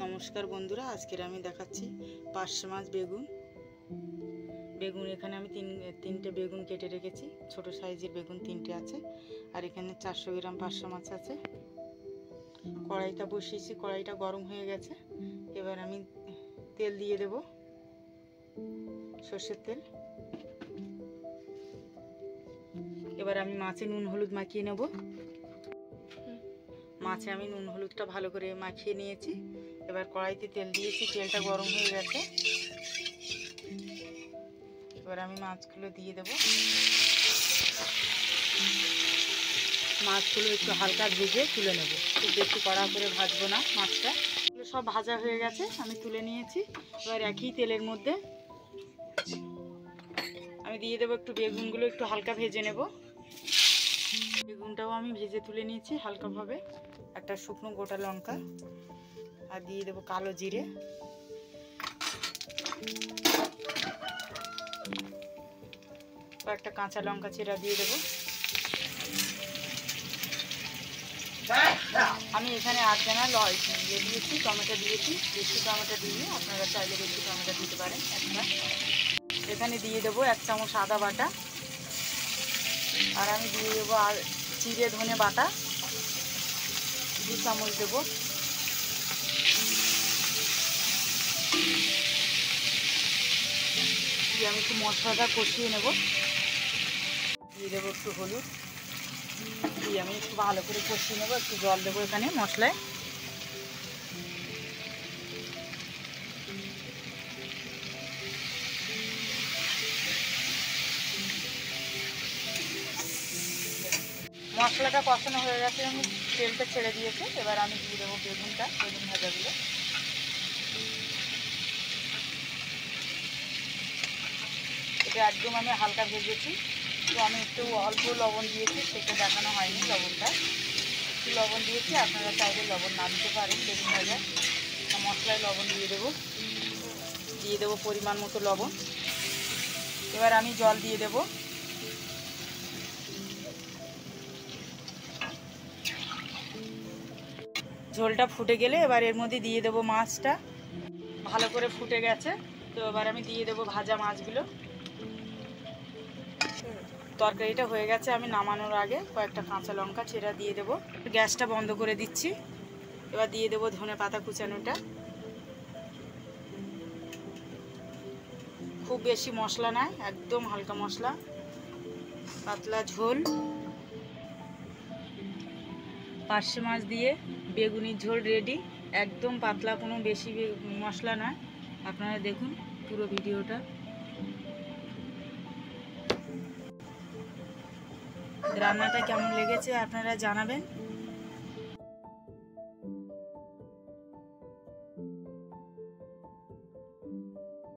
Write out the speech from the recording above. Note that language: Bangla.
নমস্কার বন্ধুরা, আজকের আমি দেখাচ্ছি পার্শে মাছ বেগুন। এখানে আমি তিনটে বেগুন কেটে রেখেছি। ছোট সাইজের বেগুন তিনটে আছে। আর এখানে 400 গ্রাম পার্শে মাছ আছে। কড়াইটা বসিয়েছি, কড়াইটা গরম হয়ে গেছে। এবার আমি তেল দিয়ে দেব, সর্ষের তেল। এবার আমি মাছে নুন হলুদ মাখিয়ে নেব। মাছে আমি নুন হলুদটা ভালো করে মাখিয়ে নিয়েছি। এবার কড়াইতে তেল দিয়েছি, তেলটা গরম হয়ে গেছে। এবার আমি মাছগুলো দিয়ে দেব। মাছগুলো একটু হালকা ভেজে তুলে নেব, খুব বেশি কড়া করে ভাজবো না মাছটা। সব ভাজা হয়ে গেছে, আমি তুলে নিয়েছি। এবার একই তেলের মধ্যে আমি দিয়ে দেবো একটু বেগুনগুলো একটু হালকা ভেজে নেব। বেগুনটাও আমি ভেজে তুলে নিয়েছি হালকাভাবে। একটা শুকনো গোটা লঙ্কা আর দিয়ে দেবো কালো জিরে, একটা কাঁচা লঙ্কা চেরা দিয়ে দেবো। আমি এখানে 8 দানা দিয়েছি, টমেটো দিয়েছি। বেশি টমেটো দিয়ে আপনারা চাইলে বেশি টমেটো দিতে পারেন। এখানে দিয়ে দেবো 1 চামচ আদা বাটা। আর আমি দিয়ে দেবো আর জিরে ধনে বাটা 2 চামচ দেবো। দিয়ে আমি একটু মশলাটা কষিয়ে নেব। দিয়ে দেবো একটু হলুদ, দিয়ে আমি একটু ভালো করে কষিয়ে নেবো। একটু জল দেবো এখানে মশলায়। মশলাটা কষানো হয়ে গেছে, আমি তেলটা ছেড়ে দিয়েছি। এবার আমি দিয়ে দেবো বেগুন ভাজাগুলো। এটা একদম আমি হালকা ভেজেছি, তো আমি একটু অল্প লবণ দিয়েছি, সেটা দেখানো হয়নি লবণটা। একটু লবণ দিয়েছি, আপনারা চাইলে লবণ না দিতে পারেন বেগুন ভাজা। মশলায় লবণ দিয়ে দেবো পরিমাণ মতো লবণ। এবার আমি জল দিয়ে দেবো। ঝোলটা ফুটে গেলে এবার এর মধ্যে দিয়ে দেবো মাছটা। ভালো করে ফুটে গেছে, তো এবার আমি দিয়ে দেবো ভাজা মাছগুলো। তরকারিটা হয়ে গেছে, আমি নামানোর আগে কয়েকটা কাঁচা লঙ্কা চেরা দিয়ে দেবো। গ্যাসটা বন্ধ করে দিচ্ছি। এবার দিয়ে দেবো ধনে পাতা কুচানোটা। খুব বেশি মশলা নয়, একদম হালকা মশলা, পাতলা ঝোল। পার্শে মাছ দিয়ে বেগুনির ঝোল রেডি। একদম পাতলা, কোনো বেশি মশলা নয়। আপনারা দেখুন পুরো ভিডিওটা। রান্নাটা কেমন লেগেছে আপনারা জানাবেন।